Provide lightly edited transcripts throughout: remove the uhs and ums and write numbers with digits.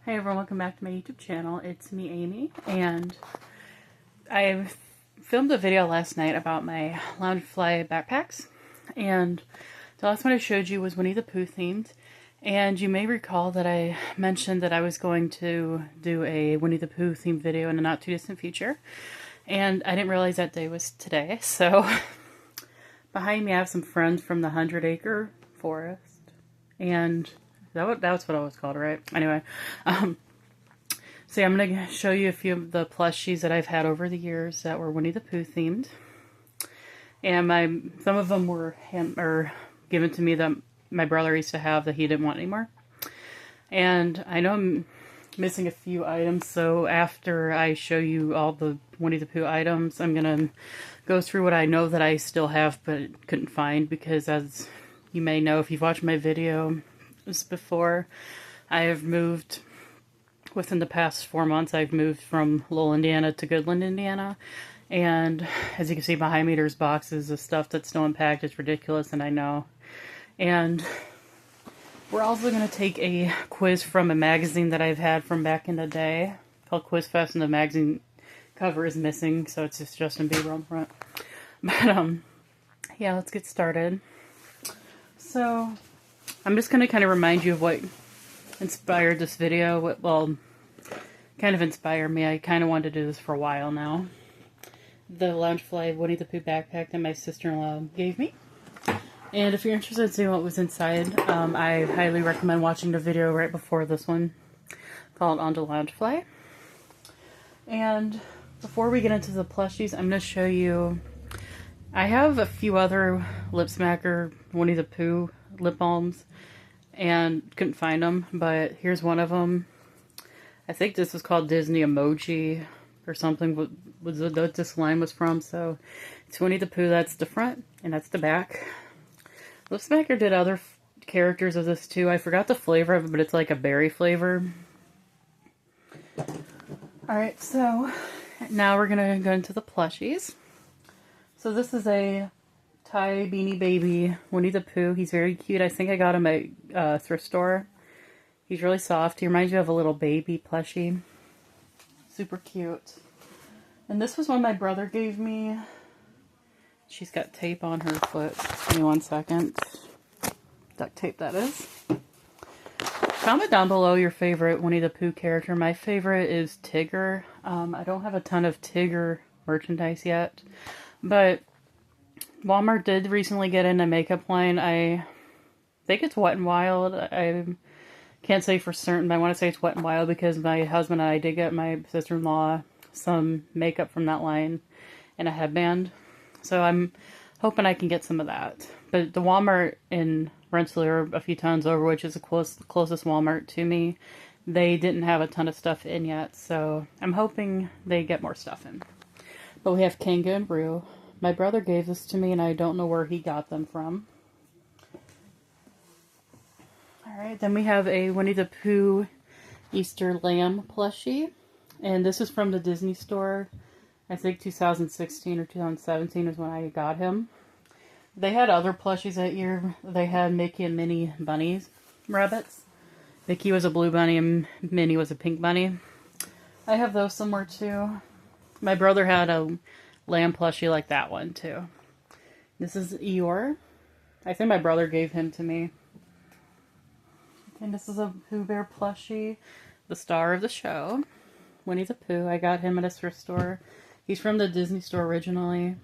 Hey everyone, welcome back to my YouTube channel. It's me, Amy, and I filmed a video last night about my Loungefly backpacks, and the last one I showed you was Winnie the Pooh themed, and you may recall that I mentioned that I was going to do a Winnie the Pooh themed video in a not too distant future, and I didn't realize that day was today. So behind me I have some friends from the 100-acre forest, and that's what it was called, right? Anyway, so yeah, I'm going to show you a few of the plushies that I've had over the years that were Winnie the Pooh themed. And some of them were given to me that my brother used to have that he didn't want anymore. And I know I'm missing a few items, so after I show you all the Winnie the Pooh items, I'm going to go through what I know that I still have but couldn't find, because as you may know if you've watched my video before, I have moved within the past 4 months. I've moved from Lowell, Indiana to Goodland, Indiana, and as you can see behind me there's boxes of stuff that's still unpacked. It's ridiculous, and I know. And we're also going to take a quiz from a magazine that I've had from back in the day called Quiz Fest, and the magazine cover is missing, so it's just Justin Bieber on front. But yeah, let's get started. So I'm just going to kind of remind you of what inspired this video. Well, kind of inspired me. I kind of wanted to do this for a while now. The Loungefly Winnie the Pooh backpack that my sister-in-law gave me. And if you're interested in seeing what was inside, I highly recommend watching the video right before this one called On to Loungefly. And before we get into the plushies, I'm going to show you, I have a few other Lip Smacker Winnie the Pooh lip balms and couldn't find them, but here's one of them. I think this was called Disney Emoji or something, was what this line was from. So it's Winnie the Pooh, that's the front, and that's the back. Lip Smacker did other characters of this too. I forgot the flavor of it, but it's like a berry flavor. Alright, so now we're going to go into the plushies. So this is a Ty Beanie Baby Winnie the Pooh. He's very cute. I think I got him at a thrift store. He's really soft. He reminds you of a little baby plushie. Super cute. And this was one my brother gave me. She's got tape on her foot. Give me 1 second. Duct tape, that is. Comment down below your favorite Winnie the Pooh character. My favorite is Tigger. I don't have a ton of Tigger merchandise yet, but Walmart did recently get in a makeup line. I think it's Wet n Wild. I can't say for certain, but I want to say it's Wet n Wild because my husband and I did get my sister-in-law some makeup from that line and a headband. So I'm hoping I can get some of that. But the Walmart in Rensselaer, a few towns over, which is the closest Walmart to me, they didn't have a ton of stuff in yet. So I'm hoping they get more stuff in. But we have Kanga and Roo. My brother gave this to me, and I don't know where he got them from. Alright, then we have a Winnie the Pooh Easter Lamb plushie. And this is from the Disney store. I think 2016 or 2017 is when I got him. They had other plushies that year. They had Mickey and Minnie bunnies, rabbits. Mickey was a blue bunny and Minnie was a pink bunny. I have those somewhere too. My brother had a lamb plushie like that one too. This is Eeyore. I think my brother gave him to me. And this is a Pooh Bear plushie, the star of the show, Winnie the Pooh. I got him at a thrift store. He's from the Disney store originally,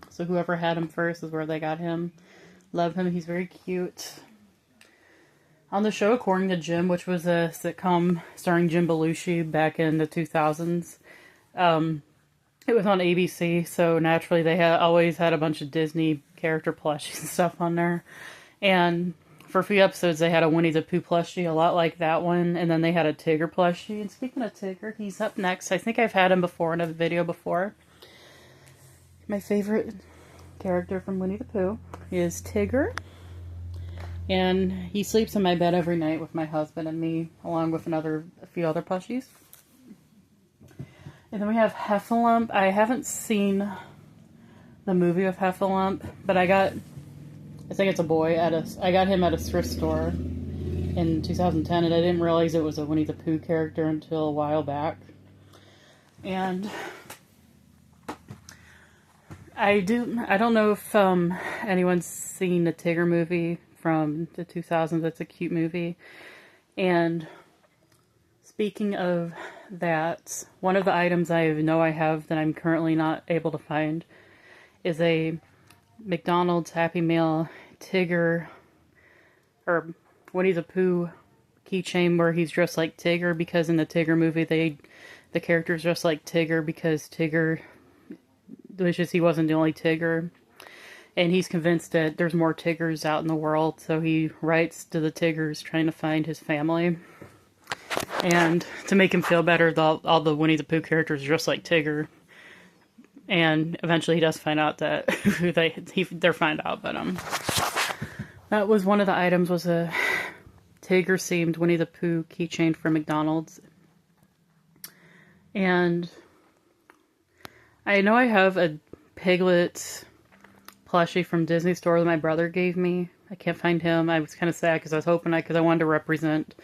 so whoever had him first is where they got him. Love him. He's very cute. On the show According to Jim, which was a sitcom starring Jim Belushi back in the 2000s, it was on ABC, so naturally they always had a bunch of Disney character plushies and stuff on there. And for a few episodes they had a Winnie the Pooh plushie, a lot like that one, and then they had a Tigger plushie. And speaking of Tigger, he's up next. I think I've had him before in a video before. My favorite character from Winnie the Pooh is Tigger. And he sleeps in my bed every night with my husband and me, along with a few other plushies. And then we have Heffalump. I haven't seen the movie of Heffalump, but I think it's a boy, I got him at a thrift store. in 2010, and I didn't realize it was a Winnie the Pooh character until a while back. And I don't know if anyone's seen the Tigger movie from the 2000s. It's a cute movie. And speaking of that, one of the items I know I have that I'm currently not able to find is a McDonald's Happy Meal Tigger or Winnie the Pooh keychain where he's dressed like Tigger, because in the Tigger movie the character's dressed like Tigger because Tigger wishes he wasn't the only Tigger, and he's convinced that there's more Tiggers out in the world, so he writes to the Tiggers trying to find his family. And to make him feel better, all the Winnie the Pooh characters are just like Tigger. And eventually he does find out that they're find out, but that was one of the items, was a Tigger-themed Winnie the Pooh keychain from McDonald's. And I know I have a Piglet plushie from Disney Store that my brother gave me. I can't find him. I was kind of sad because I was hoping because I wanted to represent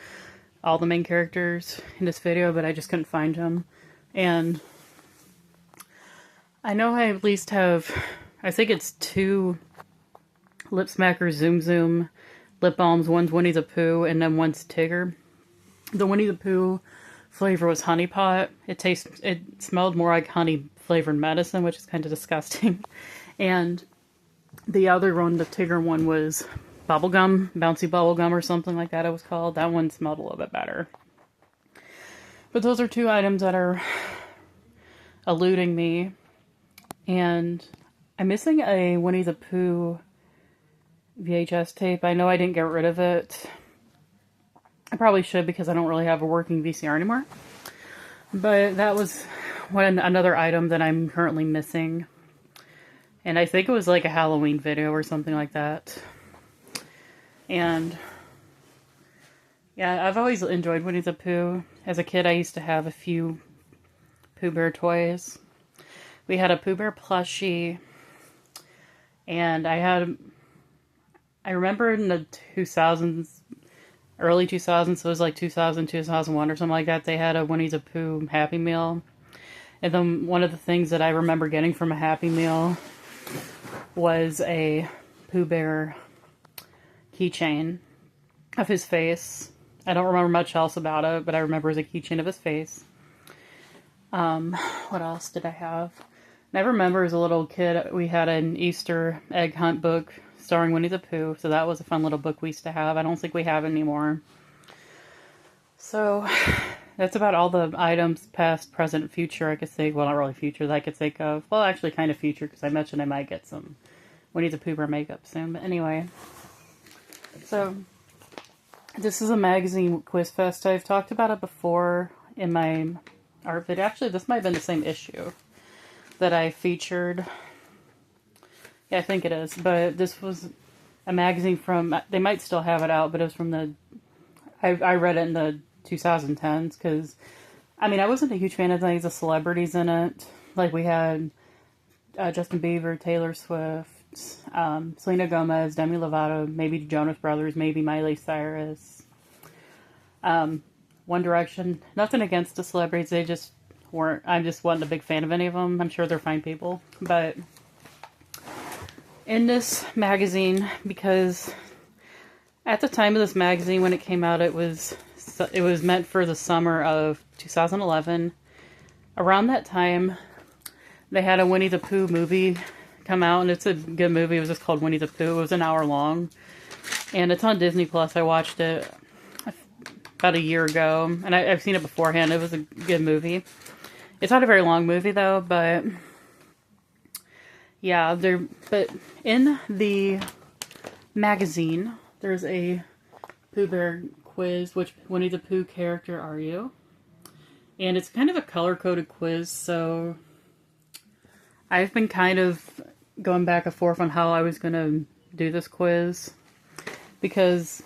all the main characters in this video, but I just couldn't find him. And I know I at least have, I think it's 2 Lip Smacker Zoom Zoom lip balms. One's Winnie the Pooh and then one's Tigger. The Winnie the Pooh flavor was honey pot. It smelled more like honey flavored medicine, which is kind of disgusting. And the other one, the Tigger one, was bubblegum, bouncy bubblegum or something like that it was called. That one smelled a little bit better. But those are 2 items that are eluding me. And I'm missing a Winnie the Pooh VHS tape. I know I didn't get rid of it. I probably should because I don't really have a working VCR anymore. But that was another item that I'm currently missing. And I think it was like a Halloween video or something like that. And yeah, I've always enjoyed Winnie the Pooh. As a kid, I used to have a few Pooh Bear toys. We had a Pooh Bear plushie, and I remember in the 2000s, early 2000s, so it was like 2000, 2001 or something like that, they had a Winnie the Pooh Happy Meal. And then one of the things that I remember getting from a Happy Meal was a Pooh Bear keychain of his face. I don't remember much else about it, but I remember it was a keychain of his face. What else did I have? And I remember as a little kid, we had an Easter egg hunt book starring Winnie the Pooh, so that was a fun little book we used to have. I don't think we have it anymore. So that's about all the items, past, present, future, I could think. Well, not really future, that I could think of. Well, actually kind of future, because I mentioned I might get some Winnie the Pooh Bear makeup soon. But anyway, so this is a magazine quiz fest. I've talked about it before in my art video. Actually, this might have been the same issue that I featured. Yeah, I think it is. But this was a magazine from, they might still have it out, but it was from the, I read it in the 2010s, because, I mean, I wasn't a huge fan of the celebrities in it. Like, we had Justin Bieber, Taylor Swift, Selena Gomez, Demi Lovato, maybe Jonas Brothers, maybe Miley Cyrus, One Direction. Nothing against the celebrities, they just weren't, I just wasn't a big fan of any of them. I'm sure they're fine people, but in this magazine, because at the time of this magazine when it came out, it was meant for the summer of 2011. Around that time, they had a Winnie the Pooh movie come out, and it's a good movie. It was just called Winnie the Pooh. It was an hour long, and it's on Disney Plus. I watched it about a year ago, and I've seen it beforehand. It was a good movie. It's not a very long movie though, but yeah, but in the magazine there's a Pooh Bear quiz. Which Winnie the Pooh character are you? And it's kind of a color-coded quiz, so I've been kind of going back and forth on how I was going to do this quiz, because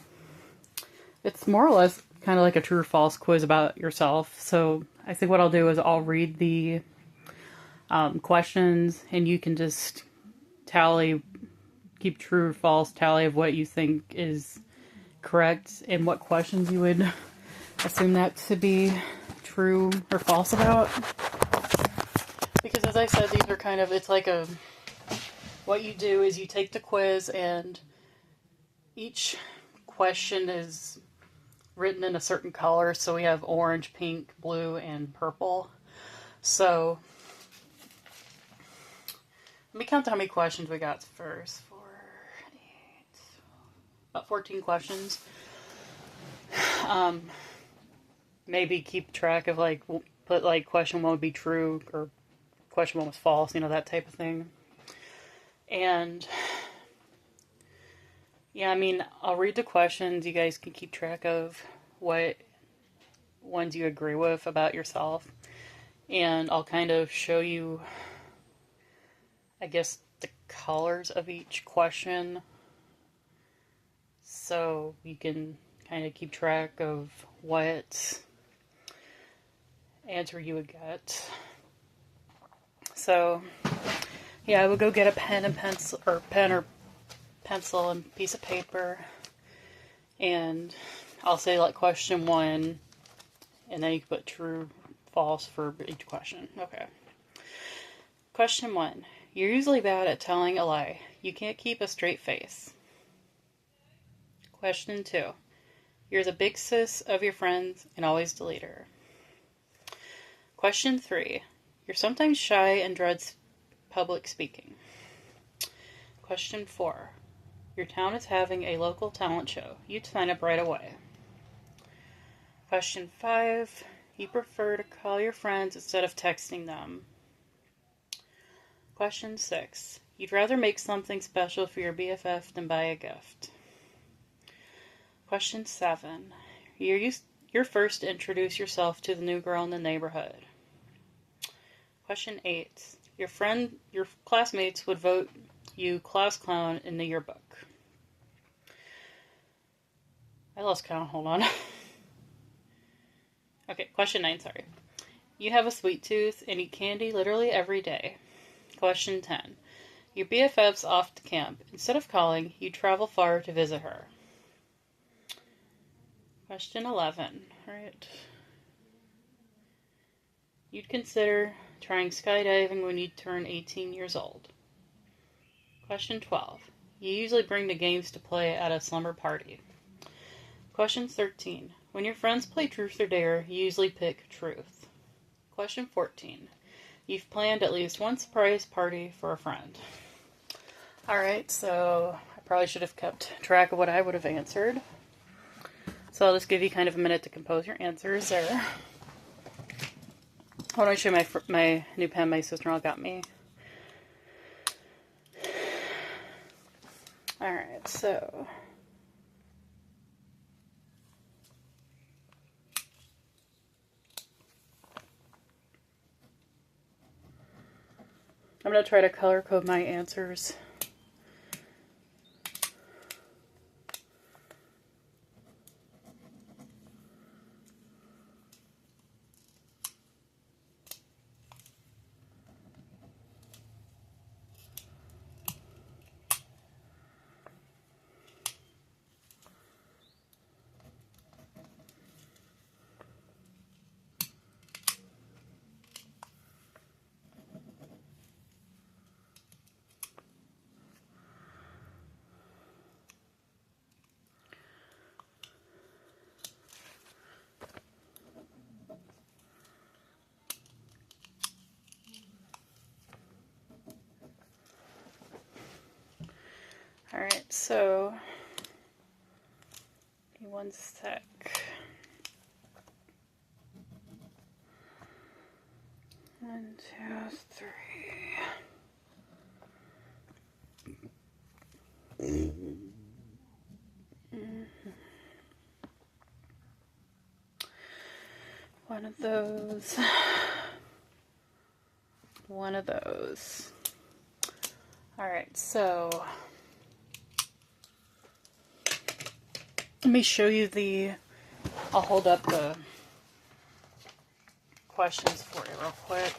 it's more or less kind of like a true or false quiz about yourself. So I think what I'll do is I'll read the questions, and you can just keep true or false tally of what you think is correct and what questions you would assume that to be true or false about. Because as I said, these are kind of, it's like a, what you do is you take the quiz and each question is written in a certain color. So we have orange, pink, blue, and purple. So let me count how many questions we got first. 4, 8, about 14 questions. Maybe keep track of like, put like question 1 would be true or question 1 was false, you know, that type of thing. And yeah, I mean, I'll read the questions. You guys can keep track of what ones you agree with about yourself. And I'll kind of show you, I guess, the colors of each question. So you can kind of keep track of what answer you would get. So, yeah, I would go get a pen and pencil, or pencil and piece of paper, and I'll say like question 1, and then you can put true, false for each question. Okay. Question 1. You're usually bad at telling a lie. You can't keep a straight face. Question 2. You're the big sis of your friends and always the leader. Question 3. You're sometimes shy and dreads public speaking. Question 4. Your town is having a local talent show. You'd sign up right away. Question 5. You prefer to call your friends instead of texting them. Question 6. You'd rather make something special for your BFF than buy a gift. Question 7. You're first to introduce yourself to the new girl in the neighborhood. Question 8. Your classmates would vote you class clown in the yearbook. I lost count, hold on. Okay, question 9, sorry. You have a sweet tooth and eat candy literally every day. Question 10. Your BFF's off to camp. Instead of calling, you travel far to visit her. Question 11. Alright. You'd consider trying skydiving when you turn 18 years old. Question 12. You usually bring the games to play at a slumber party. Question 13. When your friends play Truth or Dare, you usually pick Truth. Question 14. You've planned at least one surprise party for a friend. Alright, so I probably should have kept track of what I would have answered. So I'll just give you kind of a minute to compose your answers there. I want to show you my new pen my sister-in-law got me. Alright, so I'm going to try to color code my answers. Alright, so give me one sec. One, two, three. One of those. One of those. Alright, so let me show you I'll hold up the questions for you real quick.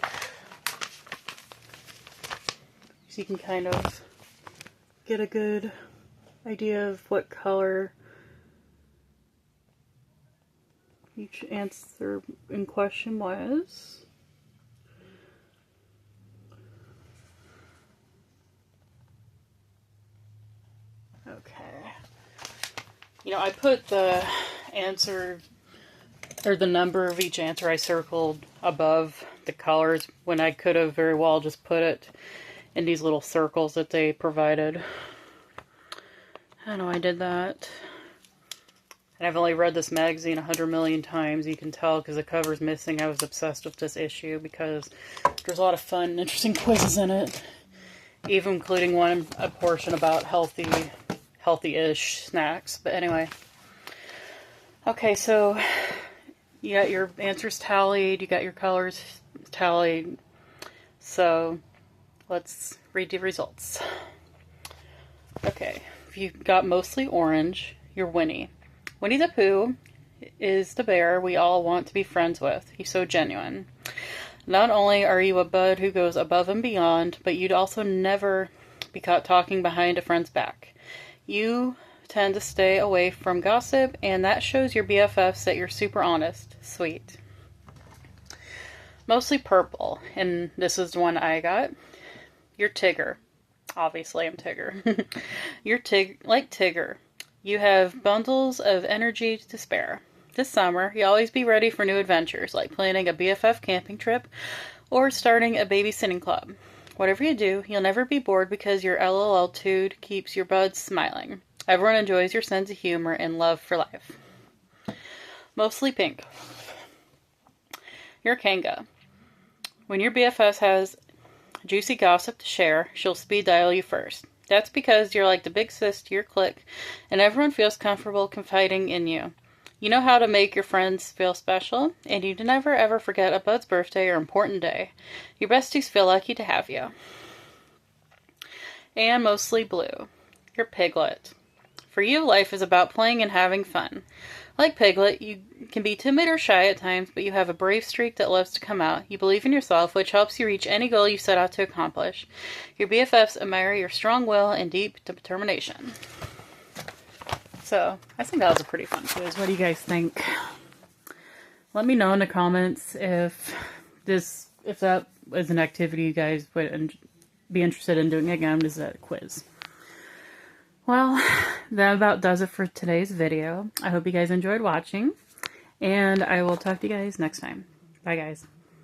So you can kind of get a good idea of what color each answer in question was. Okay. You know, I put the answer, or the number of each answer I circled above the colors when I could have very well just put it in these little circles that they provided. I know I did that. And I've only read this magazine 100 million times. You can tell because the cover's missing. I was obsessed with this issue because there's a lot of fun, interesting quizzes in it. Even including a portion about healthy-ish snacks. But anyway. Okay, so you got your answers tallied. You got your colors tallied. So let's read the results. Okay, if you got mostly orange, you're Winnie. Winnie the Pooh is the bear we all want to be friends with. He's so genuine. Not only are you a bud who goes above and beyond, but you'd also never be caught talking behind a friend's back. You tend to stay away from gossip, and that shows your BFFs that you're super honest. Sweet. Mostly purple, and this is the one I got. You're Tigger. Obviously, I'm Tigger. You're like Tigger. You have bundles of energy to spare. This summer, you always be ready for new adventures, like planning a BFF camping trip or starting a babysitting club. Whatever you do, you'll never be bored because your LOL-tude keeps your buds smiling. Everyone enjoys your sense of humor and love for life. Mostly pink. You're Kanga. When your BFF has juicy gossip to share, she'll speed dial you first. That's because you're like the big sis to your clique, and everyone feels comfortable confiding in you. You know how to make your friends feel special, and you never ever forget a bud's birthday or important day. Your besties feel lucky to have you. And mostly blue. You're Piglet. For you, life is about playing and having fun. Like Piglet, you can be timid or shy at times, but you have a brave streak that loves to come out. You believe in yourself, which helps you reach any goal you set out to accomplish. Your BFFs admire your strong will and deep determination. So, I think that was a pretty fun quiz. What do you guys think? Let me know in the comments if that was an activity you guys would be interested in doing again. Is that a quiz? Well, that about does it for today's video. I hope you guys enjoyed watching, and I will talk to you guys next time. Bye, guys.